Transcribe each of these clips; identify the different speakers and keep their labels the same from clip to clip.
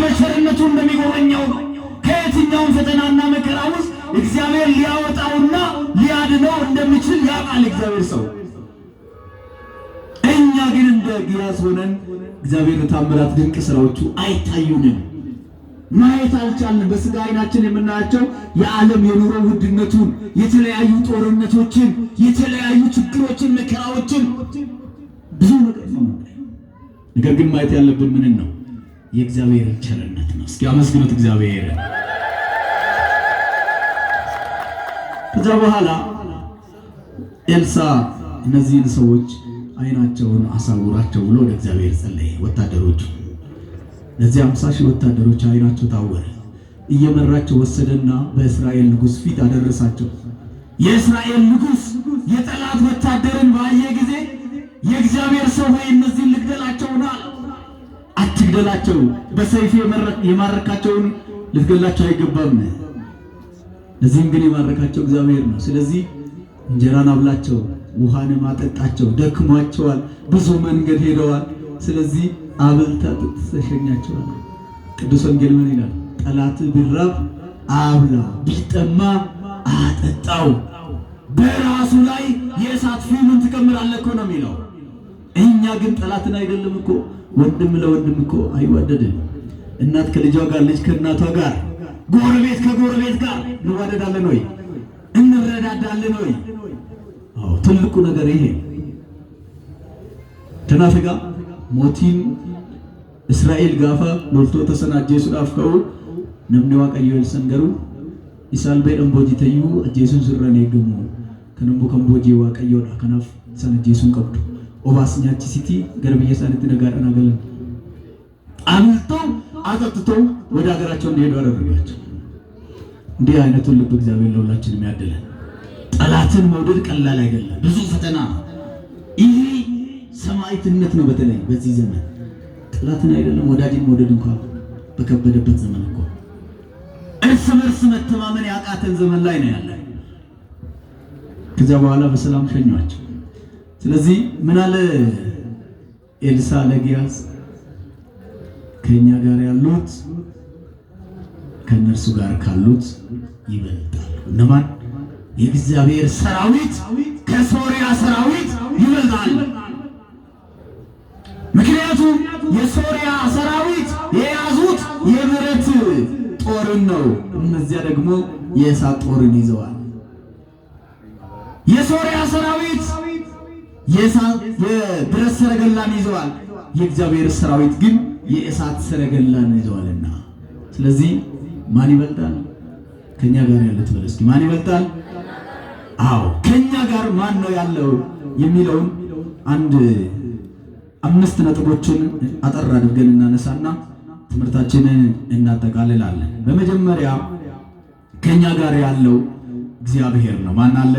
Speaker 1: በቸርነቱ እንደሚጎበኘው ነው። ከየትኛውም ፈተናና መከራ ውስጥ እግዚአብሔር ሊያወጣውና ሊያድነው እንደሚችል ያውቃል እግዚአብሔር ሰው። እኛ ግን እንደ ግያዝ ሆነን እግዚአብሔር ታምራት ድንቅ ስራዎቹ አይታዩንም፣ ማየት አልቻልንም። በስጋ አይናችን የምናያቸው የዓለም የኑሮ ውድነቱን፣ የተለያዩ ጦርነቶችን፣ የተለያዩ ችግሮችን፣ መከራዎችን ብዙ ነገር ነው። ነገር ግን ማየት ያለብን ምን ነው? የእግዚአብሔር ቸርነት ነው። እስኪ አመስግኑት እግዚአብሔር። ከዛ በኋላ ኤልሳ እነዚህን ሰዎች አይናቸውን አሳውራቸው ብሎ ወደ እግዚአብሔር ጸለየ። ወታደሮቹ እነዚህ 50 ሺህ ወታደሮች አይናቸው ታወረ። እየመራቸው ወሰደና በእስራኤል ንጉሥ ፊት አደረሳቸው። የእስራኤል ንጉሥ የጠላት ወታደርን ባየ ጊዜ የእግዚአብሔር ሰው ሆይ እነዚህን ልግደላቸውና አትግደላቸው፣ በሰይፍ የማረካቸውን ልትገላቸው አይገባም። እዚህም ግን የማረካቸው እግዚአብሔር ነው። ስለዚህ እንጀራን አብላቸው፣ ውሃንም አጠጣቸው። ደክሟቸዋል፣ ብዙ መንገድ ሄደዋል። ስለዚህ አብልታ ተሸኛቸዋል። ቅዱስ ወንጌል ምን ይላል? ጠላት ቢራብ አብላ፣ ቢጠማ አጠጣው፣ በራሱ ላይ የእሳት ፍምን ትከምራለህ እኮ ነው የሚለው። እኛ ግን ጠላትን አይደለም እኮ፣ ወንድም ለወንድም እኮ አይዋደድም። እናት ከልጇ ጋር፣ ልጅ ከእናቷ ጋር፣ ጎረቤት ከጎረቤት ጋር እንዋደዳለን ወይ? እንረዳዳለን ወይ? አዎ፣ ትልቁ ነገር ይሄ ተናፈጋ ሞቲን እስራኤል ጋፋ ሎልቶ ተሰናጀ ሱዳፍ ከው ነምኔ ዋቀዮ ሰንገሩ ኢሳልቤ ደንቦጂ ተዩ አጄሱን ስራኔ ገሙ ከነምቦ ከምቦጂ ዋቀዮ ዳ ከናፍ ሰነጄሱን ቀብዱ ኦባስኛቺ ሲቲ ገርብየ ሳንት ነጋዳና ገለን አምልቶ አጠጥቶ ወደ ሀገራቸው እንዲሄዱ አደረጋቸው። እንዲህ አይነቱን ልብ እግዚአብሔር ለሁላችንም ያድለን። ጠላትን መውደድ ቀላል አይደለም፣ ብዙ ፈተና። ይሄ ሰማዕትነት ነው። በተለይ በዚህ ዘመን ጠላትን አይደለም ወዳጅን መውደድ እንኳን በከበደበት ዘመን እኮ እርስ በርስ መተማመን ያቃተን ዘመን ላይ ነው ያለ። ከዛ በኋላ በሰላም ሸኟቸው። ስለዚህ ምን አለ ኤልሳ ለግያዝ? ከኛ ጋር ያሉት ከነርሱ ጋር ካሉት ይበልጣሉ። እነማን? የእግዚአብሔር ሰራዊት ከሶሪያ ሰራዊት ይበልጣል። ምክንያቱም የሶሪያ ሰራዊት የያዙት የብረት ጦርን ነው፣ እነዚያ ደግሞ የእሳት ጦርን ይዘዋል። የሶሪያ ሰራዊት የብረት ሰረገላን ይዘዋል፣ የእግዚአብሔር ሰራዊት ግን የእሳት ሰረገላን ይዘዋልና። ስለዚህ ማን ይበልጣል? ከኛ ጋር ያሉት በለስኪ ማን ይበልጣል? አዎ ከኛ ጋር ማን ነው ያለው የሚለውን አንድ 5 ነጥቦችን አጠር አድርገን እናነሳና ትምህርታችንን እናጠቃልላለን። በመጀመሪያ ከኛ ጋር ያለው እግዚአብሔር ነው። ማን አለ?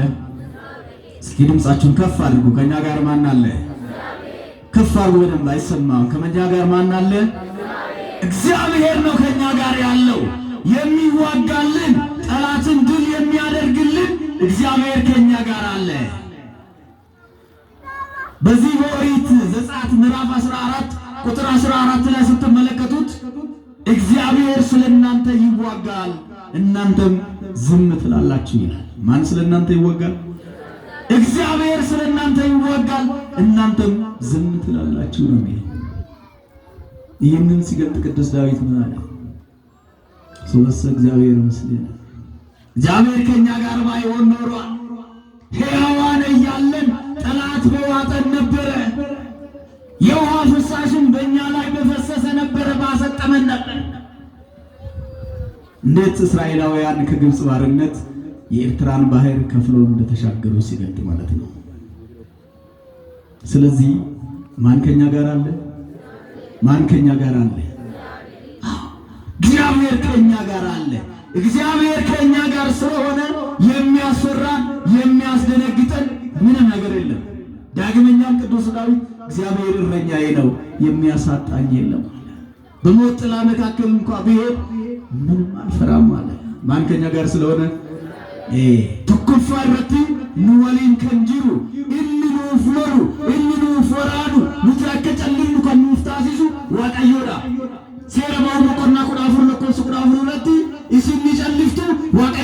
Speaker 1: እስኪ ድምጻችሁን ከፍ አድርጉ። ከኛ ጋር ማን አለ? ከፍ አድርጉ፣ በደንብ አይሰማም። ከኛ ጋር ማን አለ? እግዚአብሔር ነው ከኛ ጋር ያለው። የሚዋጋልን ጠላትን ድል የሚያደርግልን እግዚአብሔር ከኛ ጋር አለ። በዚህ በኦሪት ዘጸአት ምዕራፍ 14 ቁጥር 14 ላይ ስትመለከቱት እግዚአብሔር ስለናንተ ይዋጋል እናንተም ዝም ትላላችሁ ይላል። ማን ስለናንተ ይዋጋል? እግዚአብሔር ስለናንተ ይዋጋል እናንተም ዝም ትላላችሁ ነው የሚለው። ይህንን ሲገልጥ ቅዱስ ዳዊት ምን አለ? ሶበሰ እግዚአብሔር ምስሌነ፣ እግዚአብሔር ከኛ ጋር ባይሆን ኖሮ ሕያዋን እያለን ጠላት በዋጠን ነበረ፣ የውሃ ፍሳሽም በእኛ ላይ በፈሰሰ ነበረ፣ ባሰጠመን ነበር። እንዴት እስራኤላውያን ከግብፅ ባርነት የኤርትራን ባህር ከፍለው እንደተሻገሩ ሲገልጥ ማለት ነው። ስለዚህ ማን ከኛ ጋር አለ? ማን ከኛ ጋር አለ? እግዚአብሔር ከኛ ጋር አለ። እግዚአብሔር ከኛ ጋር ስለሆነ የሚያስፈራን የሚያስደነግጠን ምንም ነገር የለም። ዳግመኛም ቅዱስ ዳዊት እግዚአብሔር እረኛዬ ነው የሚያሳጣኝ የለም፣ በሞት ጥላ መካከል እንኳን ብሄድ ምንም አልፈራም አለ። ማን ከኛ ጋር ስለሆነ ተኩፋ ረቲ ንወሊን ከንጂሩ ኢልኑ ፍሎሩ ኢልኑ ፎራዱ ሙትራከ ጨልሉ ከንፍታሲሱ ዋቀዮዳ ሴረማው ቆና kudha afur irratti isin ni calliftu waaqa